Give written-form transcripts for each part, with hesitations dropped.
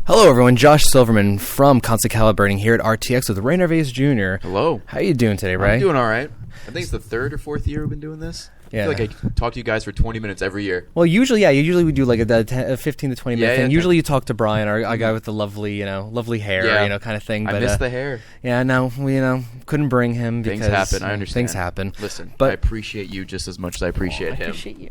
Hello, everyone. Josh Silverman from Constant Calibrating here at RTX with Ray Narvaez Jr. Hello. How you doing today, Ray? I'm doing all right. I think it's the third or fourth year we've been doing this. Yeah. I feel like I talk to you guys for 20 minutes every year. Well, usually we do like a 15 to 20 minute thing. Yeah. Usually you talk to Brian, our guy with the lovely hair, kind of thing. But, I miss the hair. Yeah, no, we, couldn't bring him because Things happen. I understand. Things happen. Listen, but I appreciate you just as much as I appreciate him. I appreciate you.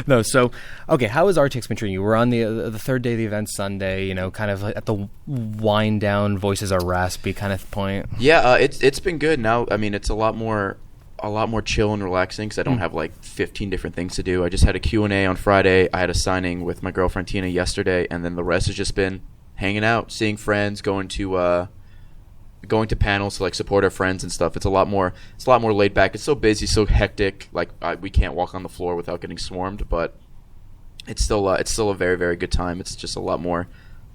No, so, okay, how has RTX been treating you? We're on the third day of the event Sunday, kind of at the wind down, voices are raspy kind of point. Yeah, it's been good. Now, I mean, it's a lot more chill and relaxing because I don't have like 15 different things to do. I just had a Q&A on Friday. I had a signing with my girlfriend Tina yesterday, and then the rest has just been hanging out, seeing friends, going to panels to like support our friends and stuff. It's a lot more laid back. It's so busy, so hectic. Like we can't walk on the floor without getting swarmed, but it's still a very, very good time. It's just a lot more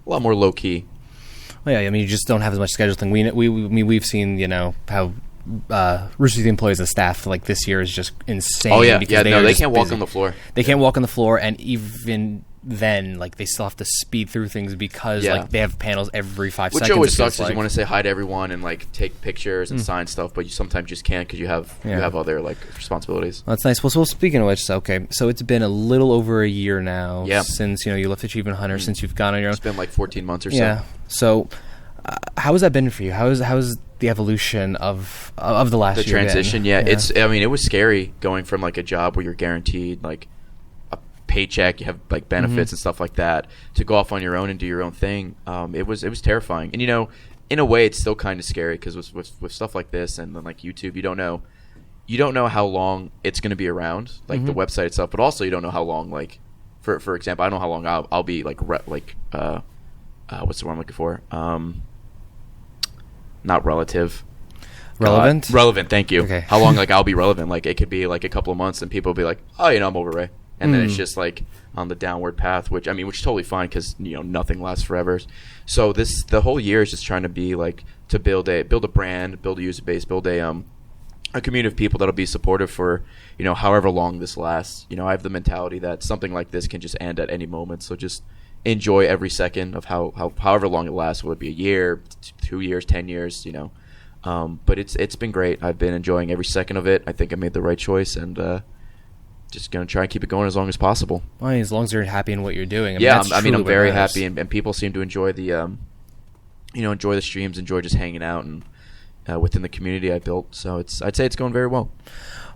low key. Well, yeah, I mean, you just don't have as much schedule thing. We've seen how Rooster Teeth employees and staff like this year is just insane. Oh yeah, because they can't walk on the floor. They can't walk on the floor, and even then, like, they still have to speed through things because like they have panels every 5 seconds. Which always sucks because you want to say hi to everyone and like take pictures and sign stuff, but you sometimes just can't because you have other like responsibilities. Well, that's nice. Well, speaking of which, so it's been a little over a year now since you left Achievement Hunter, since you've gone on your own. It's been like 14 months or so. Yeah. So, how has that been for you? How's the evolution of the last year? The transition, it was scary going from like a job where you're guaranteed like a paycheck, you have like benefits and stuff like that, to go off on your own and do your own thing. It was terrifying, and in a way, it's still kind of scary because with stuff like this and then like YouTube, you don't know how long it's going to be around, like the website itself, but also you don't know how long, like for example, I don't know how long I'll be like what's the word I'm looking for? Not relative. Relevant? Relevant, thank you. Okay. How long like I'll be relevant? Like it could be like a couple of months and people will be like, oh, I'm over Ray. And then it's just like on the downward path, which is totally fine because nothing lasts forever. So the whole year is just trying to be like to build a brand, build a user base, build a community of people that'll be supportive for however long this lasts. I have the mentality that something like this can just end at any moment. So just enjoy every second of however long it lasts, whether it be a year, 2 years, 10 years, but it's been great. I've been enjoying every second of it. I think I made the right choice, and just gonna try and keep it going as long as possible. Well, as long as you're happy in what you're doing. I'm very happy, and people seem to enjoy the enjoy the streams, enjoy just hanging out and within the community I built. So I'd say it's going very well.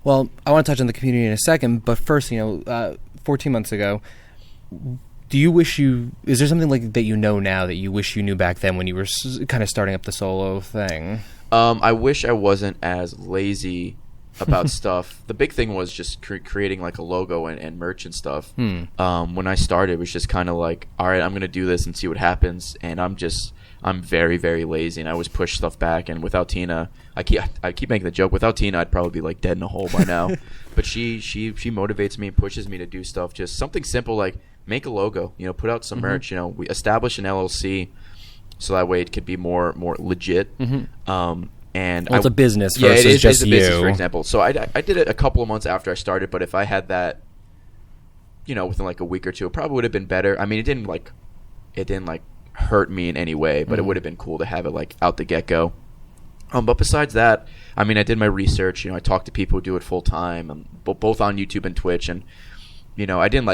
Well, I want to touch on the community in a second, but first, 14 months ago, is there something like that now that you wish you knew back then when you were kind of starting up the solo thing? I wish I wasn't as lazy about stuff. The big thing was just creating like a logo and merch and stuff. When I started, it was just kind of like, all right, I'm going to do this and see what happens. And I'm very, very lazy, and I always push stuff back. And without Tina, I keep making the joke, without Tina, I'd probably be like dead in a hole by now. But she motivates me and pushes me to do stuff. Just something simple like make a logo, put out some merch, we establish an LLC so that way it could be more legit. And it's a business versus it is just a business, you. for example. So I did it a couple of months after I started, but if I had that, within like a week or two, it probably would have been better. I mean, it didn't hurt me in any way, but it would have been cool to have it like out the get-go. But besides that, I did my research. I talked to people who do it full time, both on YouTube and Twitch, and I didn't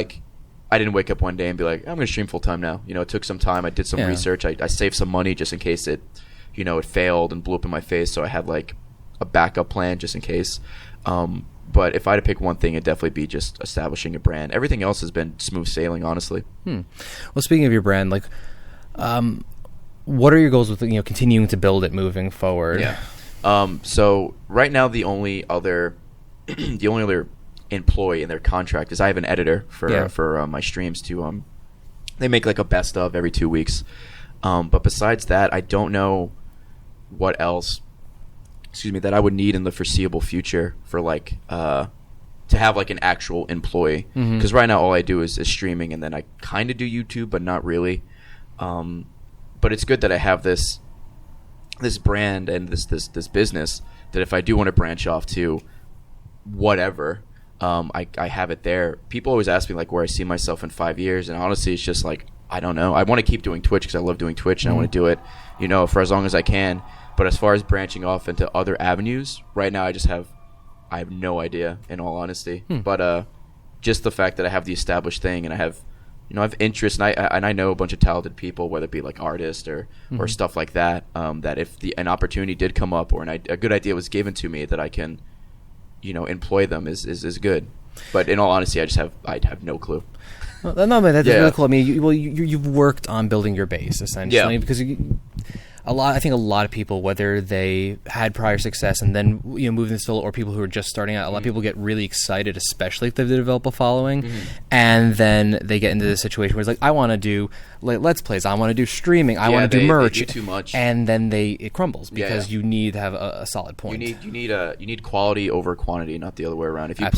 wake up one day and be like, I'm going to stream full time now. It took some time. I did some research. I saved some money just in case it failed and blew up in my face. So I had like a backup plan just in case. But if I had to pick one thing, it'd definitely be just establishing a brand. Everything else has been smooth sailing, honestly. Well, speaking of your brand, like, what are your goals with continuing to build it moving forward? Yeah. So right now, the only other employee in their contract is I have an editor for my streams to they make like a best of every 2 weeks, but besides that, I don't know what else that I would need in the foreseeable future for like to have like an actual employee, because right now all I do is streaming, and then I kind of do YouTube but not really, but it's good that I have this brand and this business that if I do want to branch off to whatever, I have it there. People always ask me like where I see myself in 5 years, and honestly, it's just like I don't know. I want to keep doing Twitch because I love doing Twitch, and I want to do it, for as long as I can. But as far as branching off into other avenues, right now I have no idea, in all honesty. But just the fact that I have the established thing, and I have interest, and I know a bunch of talented people, whether it be like artists or stuff like that. That if an opportunity did come up or a good idea was given to me, that I can, employ them is good. But in all honesty, I have no clue. Well, no, but that's really cool. I mean, you've worked on building your base essentially, because I think a lot of people, whether they had prior success and then moved into solo, or people who are just starting out, a lot of people get really excited, especially if they develop a following, and then they get into this situation where it's like, I want to do Let's Plays, I want to do streaming, I want to do merch, they do too much, and then it crumbles because you need to have a solid point. You need quality over quantity, not the other way around. If you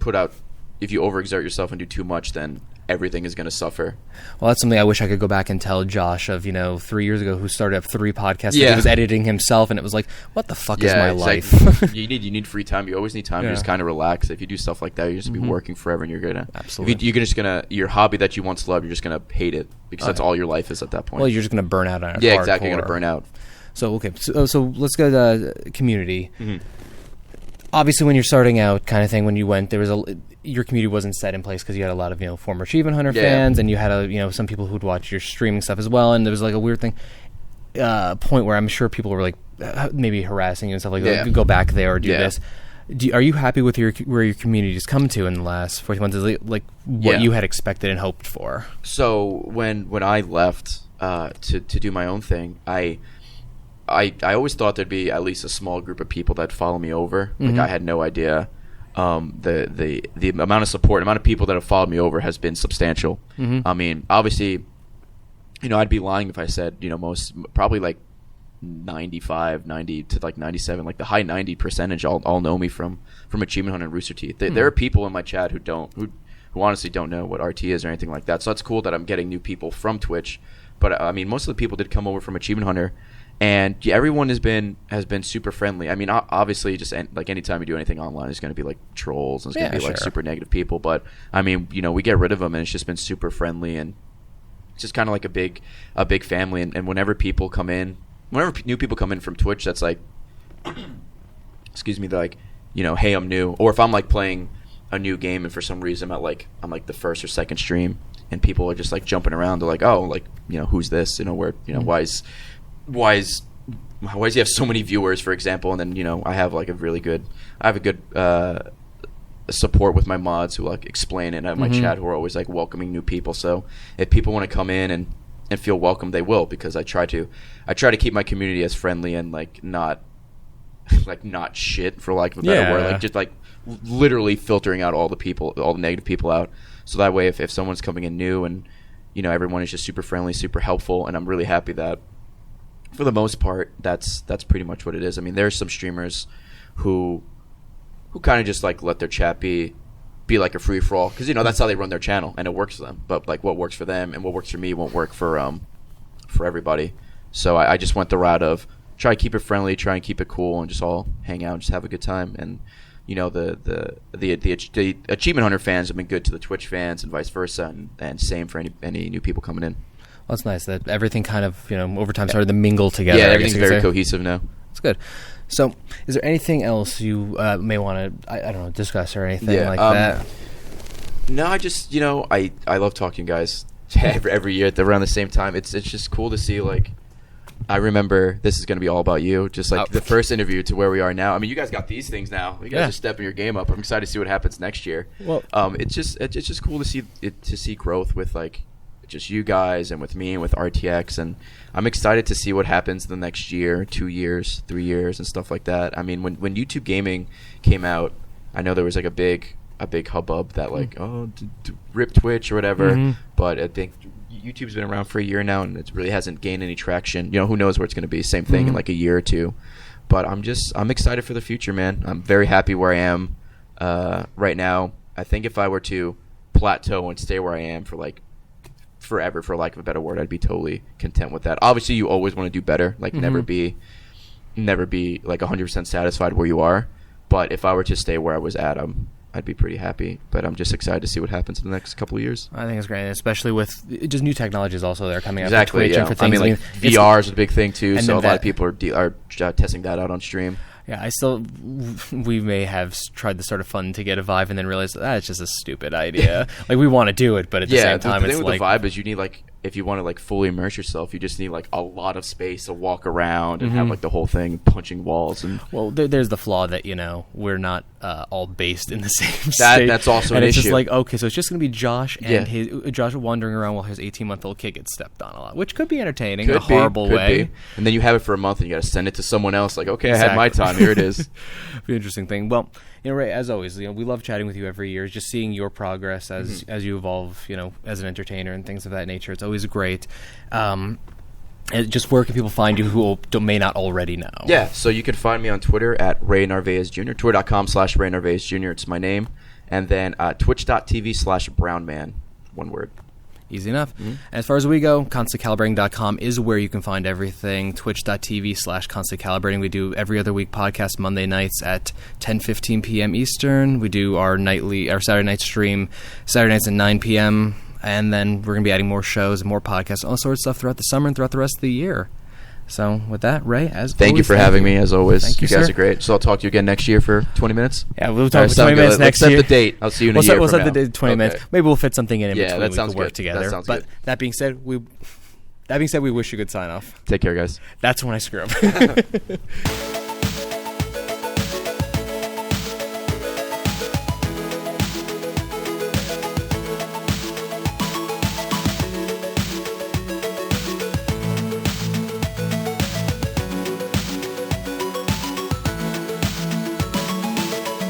put out, if you overexert yourself and do too much, then everything is going to suffer. Well, that's something I wish I could go back and tell Josh of 3 years ago, who started up 3 podcasts. He was editing himself, and it was like, what the fuck is my life? Like, you need free time. You always need time to just kind of relax. If you do stuff like that, you're just gonna be working forever, and you're gonna your hobby that you once loved, you're just gonna hate it because that's all your life is at that point. Well, you're just gonna burn out on it. Yeah, exactly. You're gonna burn out. So okay, so let's go to community. Obviously, when you're starting out, kind of thing, when you went, your community wasn't set in place because you had a lot of former Achievement Hunter fans, and you had some people who'd watch your streaming stuff as well, and there was like a weird thing point where I'm sure people were like maybe harassing you and stuff like that. Go back there or do this. Are you happy with where your community's come to in the last 14 months? Is it like what you had expected and hoped for? So when I left to do my own thing, I always thought there'd be at least a small group of people that follow me over. Like I had no idea. The amount of support, amount of people that have followed me over has been substantial. I mean, obviously, I'd be lying if I said, probably like 95, 90 to like 97, like the high 90% all know me from Achievement Hunter and Rooster Teeth. There are people in my chat who honestly don't know what RT is or anything like that. So that's cool that I'm getting new people from Twitch. But I mean, most of the people did come over from Achievement Hunter. And everyone has been super friendly. I mean, obviously, just like anytime you do anything online, there's going to be like trolls and it's going to be like super negative people. But I mean, we get rid of them, and it's just been super friendly, and it's just kind of like a big family. And whenever new people come in from Twitch, that's like, excuse me, they're like, hey, I'm new. Or if I'm like playing a new game and for some reason I'm like the first or second stream, and people are just like jumping around, they're like, oh, like who's this? Why does he have so many viewers, for example? And then I have a good support with my mods who like explain it, and I have my chat who are always like welcoming new people. So if people want to come in and feel welcome, they will, because I try to keep my community as friendly and like not shit, for lack of a better word, like just like literally filtering out all the negative people out. So that way, if someone's coming in new and everyone is just super friendly, super helpful, and I'm really happy that, for the most part, that's pretty much what it is. I mean, there's some streamers who kind of just like let their chat be like a free for all, because that's how they run their channel and it works for them. But like what works for them and what works for me won't work for everybody. So I just went the route of try to keep it friendly, try and keep it cool, and just all hang out and just have a good time. And the Achievement Hunter fans have been good to the Twitch fans and vice versa, and same for any new people coming in. Well, that's nice that everything kind of, over time started to mingle together. Yeah, everything's very cohesive now. It's good. So, is there anything else you may want to, I don't know, discuss or anything like that? No, I just, I love talking to you guys every year around the same time. It's just cool to see, like, I remember this is going to be all about you, just like the first interview to where we are now. I mean, you guys got these things now. You guys are stepping your game up. I'm excited to see what happens next year. Well, it's just cool to see growth with like just you guys and with me and with RTX, and I'm excited to see what happens the next year, 2 years, 3 years, and stuff like that. I mean, when YouTube gaming came out, I know there was like a big hubbub that like rip Twitch or whatever, but I think YouTube's been around for a year now and it really hasn't gained any traction. Who knows where it's going to be. Same thing in like a year or two. But I'm excited for the future, man. I'm very happy where I am right now. I think if I were to plateau and stay where I am for like forever, for lack of a better word, I'd be totally content with that. Obviously, you always want to do better, like never be like 100% satisfied where you are. But if I were to stay where I was at, I'd be pretty happy. But I'm just excited to see what happens in the next couple of years. I think it's great, especially with just new technologies also that are coming out. Exactly. For Twitch and for things. I mean, like VR is a big thing too, so a lot of people are testing that out on stream. Yeah, we may have tried the sort of fun to get a Vive and then realize it's just a stupid idea. Like, we want to do it, but at the same time, the thing it's with like the Vive is you need, like, if you want to, like, fully immerse yourself, you just need, like, a lot of space to walk around and have, like, the whole thing punching walls. And well, there's the flaw that, we're not all based in the same state. That's also and an it's issue. just like, okay, so it's just going to be Josh and Josh wandering around while his 18-month-old kid gets stepped on a lot, which could be entertaining in a horrible way. Be. And then you have it for a month and you got to send it to someone else. Like, okay, I had my time. Here it is. Be an interesting thing. Well, Ray, as always, we love chatting with you every year, just seeing your progress as you evolve, as an entertainer and things of that nature. It's always great. And just where can people find you who may not already know? Yeah, so you can find me on Twitter at Ray Narvaez Jr. Twitter.com/Ray Narvaez Jr. It's my name. And then Twitch.tv/Brownman. One word. Easy enough. And as far as we go, ConstantCalibrating.com is where you can find everything. Twitch.tv/ConstantCalibrating. We do every other week podcast Monday nights at 10:15 p.m. Eastern. We do our Saturday night stream Saturday nights at 9 p.m. And then we're going to be adding more shows and more podcasts, all sorts of stuff throughout the summer and throughout the rest of the year. So with that, Ray, thank you for having me, as always. Thank you, guys sir. are great. So I'll talk to you again next year for 20 minutes? Yeah, we'll talk for 20 minutes next year. Let's set the date. I'll see you in a year We'll from set the date 20 minutes. Maybe we'll fit something in between. That sounds we can work good. together. That sounds but good. that being said, we wish you a good sign-off. Take care, guys. That's when I screw up.